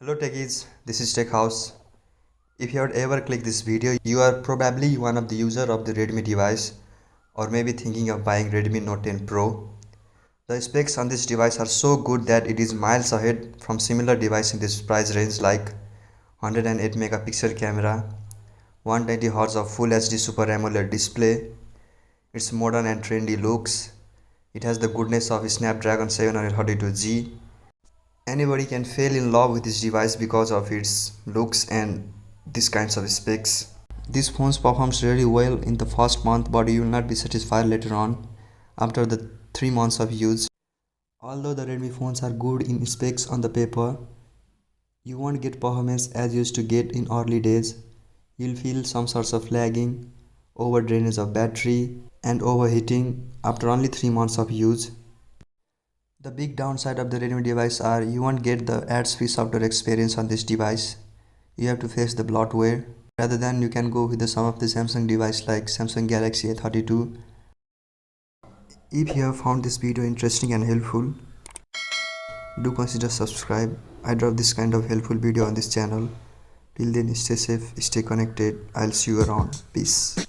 Hello techies, this is Tech House. If you have ever clicked this video, you are probably one of the user of the Redmi device or maybe thinking of buying Redmi Note 10 Pro. The specs on this device are so good that it is miles ahead from similar device in this price range like 108 megapixel camera, 120 Hz of Full HD Super AMOLED display, its modern and trendy looks, it has the goodness of Snapdragon 732G. Anybody can fall in love with this device because of its looks and these kinds of specs. This phone performs really well in the first month, but you will not be satisfied later on after the 3 months of use. Although the Redmi phones are good in specs on the paper, you won't get performance as you used to get in early days. You'll feel some sorts of lagging, over drainage of battery and overheating after only 3 months of use. The big downside of the Redmi device are you won't get the ads-free software experience on this device. You have to face the bloatware. Rather than you can go with some of the Samsung device like Samsung Galaxy A32. If you have found this video interesting and helpful, do consider subscribe. I drop this kind of helpful video on this channel. Till then, stay safe, stay connected. I'll see you around. Peace.